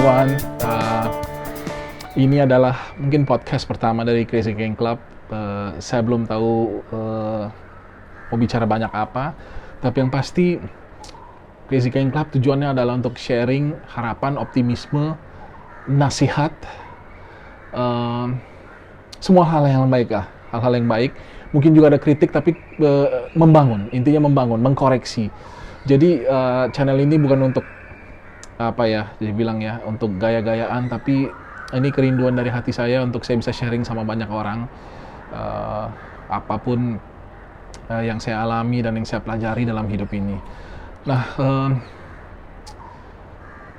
everyone. Ini adalah mungkin podcast pertama dari Crazy Gang Club. Saya belum tahu mau bicara banyak apa, tapi yang pasti Crazy Gang Club tujuannya adalah untuk sharing harapan, optimisme, nasihat, semua hal yang baik lah, hal-hal yang baik. Mungkin juga ada kritik, tapi membangun, intinya membangun, mengkoreksi. Jadi channel ini bukan untuk apa ya, jadi bilang ya, untuk gaya-gayaan, tapi ini kerinduan dari hati saya untuk saya bisa sharing sama banyak orang apapun yang saya alami dan yang saya pelajari dalam hidup ini. Nah,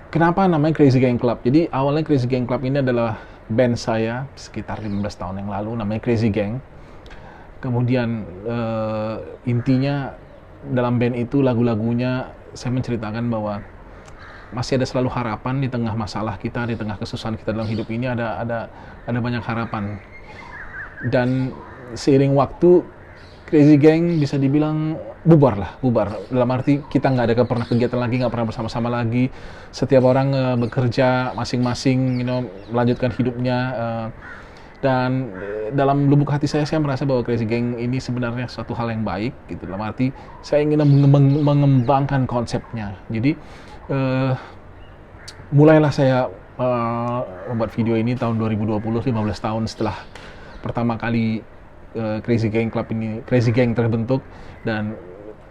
kenapa namanya Crazy Gang Club? Jadi awalnya Crazy Gang Club ini adalah band saya sekitar 15 tahun yang lalu, namanya Crazy Gang. Kemudian intinya dalam band itu lagu-lagunya saya menceritakan bahwa masih ada selalu harapan di tengah masalah kita, di tengah kesusahan kita dalam hidup ini ada banyak harapan. Dan seiring waktu Crazy Gang bisa dibilang bubar. Dalam arti kita nggak pernah kegiatan lagi, nggak pernah bersama-sama lagi. Setiap orang bekerja masing-masing, melanjutkan hidupnya. Dan dalam lubuk hati saya merasa bahwa Crazy Gang ini sebenarnya suatu hal yang baik, gitu. Dalam arti saya ingin mengembangkan konsepnya. Jadi mulailah saya membuat video ini tahun 2020, 15 tahun setelah pertama kali Crazy Gang Club ini, Crazy Gang terbentuk. Dan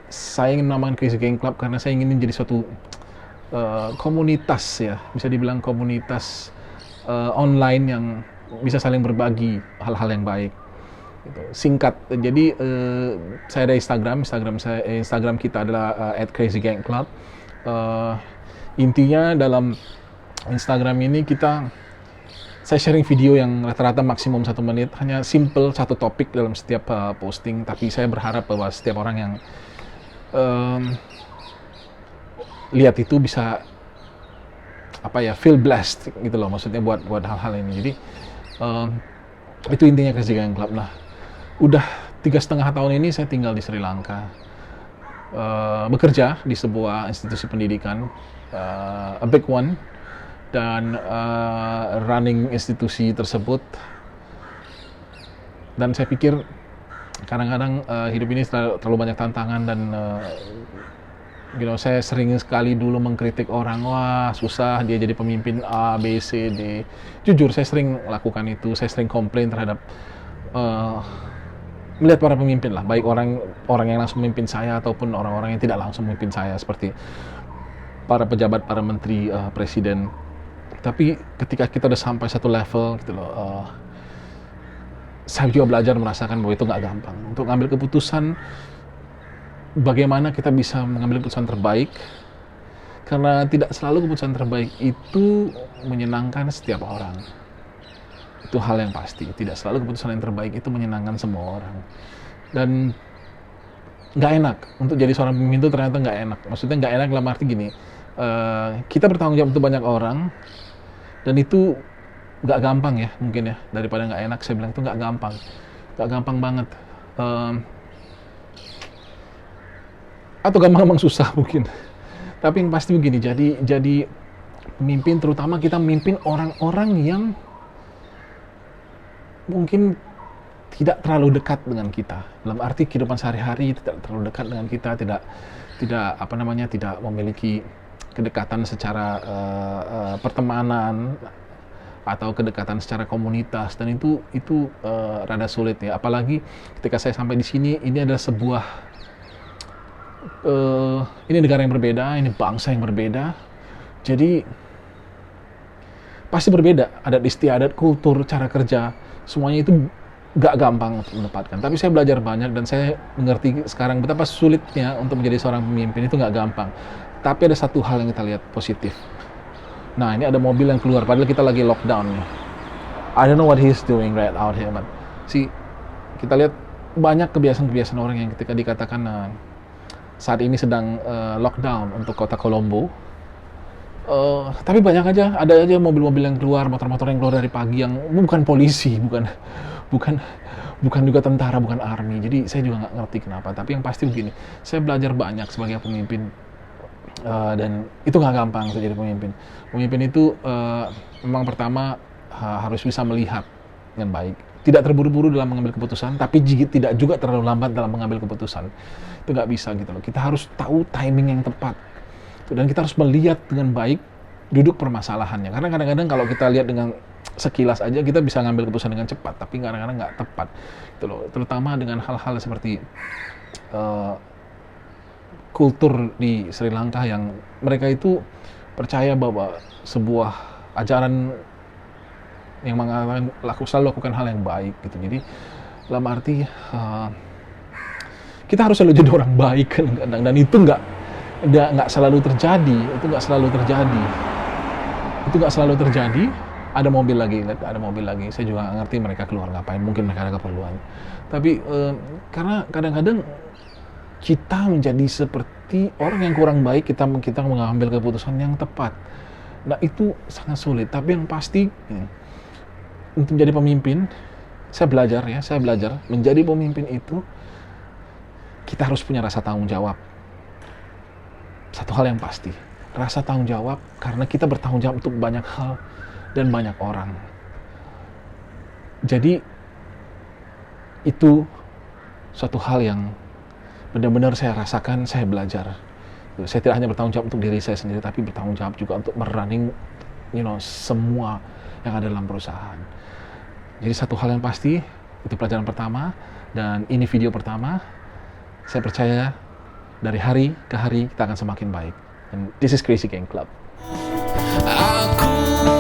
saya ingin menamakan Crazy Gang Club karena saya ingin menjadi suatu komunitas, ya, bisa dibilang komunitas online yang bisa saling berbagi hal-hal yang baik. Gitu. Singkat, jadi saya ada Instagram kita adalah @crazygangclub. Intinya dalam Instagram ini saya sharing video yang rata-rata maksimum 1 menit, hanya simple satu topik dalam setiap posting. Tapi saya berharap bahwa setiap orang yang lihat itu bisa feel blessed gitu loh, maksudnya buat hal-hal ini. Jadi itu intinya Crazy Gang Club. Nah, udah 3,5 tahun ini saya tinggal di Sri Lanka, bekerja di sebuah institusi pendidikan, a big one, dan running institusi tersebut. Dan saya pikir kadang-kadang hidup ini terlalu banyak tantangan, dan saya sering sekali dulu mengkritik orang, wah susah dia jadi pemimpin A, B, C, D. Jujur saya sering lakukan itu, saya sering komplain terhadap melihat para pemimpin lah, baik orang yang langsung memimpin saya ataupun orang-orang yang tidak langsung memimpin saya, seperti para pejabat, para menteri, presiden. Tapi ketika kita udah sampai satu level gitu loh, saya juga belajar merasakan bahwa itu nggak gampang untuk ngambil keputusan. Bagaimana kita bisa mengambil keputusan terbaik, karena tidak selalu keputusan terbaik itu menyenangkan setiap orang. Itu hal yang pasti, tidak selalu keputusan yang terbaik itu menyenangkan semua orang. Dan nggak enak untuk jadi seorang pemimpin itu, ternyata nggak enak. Maksudnya nggak enak dalam arti gini, kita bertanggung jawab untuk banyak orang, dan itu nggak gampang ya, mungkin ya, daripada nggak enak saya bilang itu nggak gampang banget, atau gampang susah mungkin. Tapi yang pasti begini, jadi pemimpin, terutama kita memimpin orang-orang yang mungkin tidak terlalu dekat dengan kita, dalam arti kehidupan sehari-hari tidak terlalu dekat dengan kita, tidak memiliki kedekatan secara pertemanan atau kedekatan secara komunitas. Dan itu rada sulit ya, apalagi ketika saya sampai di sini. Ini adalah sebuah ini negara yang berbeda, ini bangsa yang berbeda, jadi pasti berbeda adat istiadat, kultur, cara kerja, semuanya itu gak gampang untuk mendapatkan. Tapi saya belajar banyak, dan saya mengerti sekarang betapa sulitnya untuk menjadi seorang pemimpin. Itu gak gampang. Tapi ada satu hal yang kita lihat positif. Nah, ini ada mobil yang keluar padahal kita lagi lockdown nih. I don't know what he's doing right out here, but kita lihat banyak kebiasaan-kebiasaan orang yang ketika dikatakan saat ini sedang lockdown untuk kota Colombo, tapi ada aja mobil-mobil yang keluar, motor-motor yang keluar dari pagi, yang bukan polisi, bukan juga tentara, bukan army. Jadi saya juga nggak ngerti kenapa. Tapi yang pasti begini, saya belajar banyak sebagai pemimpin Dan itu nggak gampang untuk jadi pemimpin. Pemimpin itu memang pertama harus bisa melihat dengan baik, tidak terburu-buru dalam mengambil keputusan, tapi tidak juga terlalu lambat dalam mengambil keputusan. Itu nggak bisa gitu loh. Kita harus tahu timing yang tepat. Dan kita harus melihat dengan baik duduk permasalahannya. Karena kadang-kadang kalau kita lihat dengan sekilas aja kita bisa ngambil keputusan dengan cepat, tapi kadang-kadang nggak tepat. Gitu loh. Terutama dengan hal-hal seperti kultur di Sri Lanka yang mereka itu percaya bahwa sebuah ajaran yang mengatakan selalu lakukan hal yang baik gitu. Jadi dalam arti kita harus selalu jadi orang baik kadang-kadang, dan itu nggak selalu terjadi. Itu nggak selalu terjadi. Ada mobil lagi. Saya juga nggak ngerti mereka keluar ngapain. Mungkin mereka ada keperluan. Tapi karena kadang-kadang kita menjadi seperti orang yang kurang baik, kita mengambil keputusan yang tepat. Nah, itu sangat sulit. Tapi yang pasti untuk menjadi pemimpin, saya belajar menjadi pemimpin itu kita harus punya rasa tanggung jawab. Satu hal yang pasti, rasa tanggung jawab, karena kita bertanggung jawab untuk banyak hal dan banyak orang. Jadi itu suatu hal yang benar-benar saya rasakan, saya belajar. Saya tidak hanya bertanggung jawab untuk diri saya sendiri, tapi bertanggung jawab juga untuk merunning, semua yang ada dalam perusahaan. Jadi satu hal yang pasti, itu pelajaran pertama, dan ini video pertama. Saya percaya dari hari ke hari kita akan semakin baik. And this is Crazy Gang Club. Aku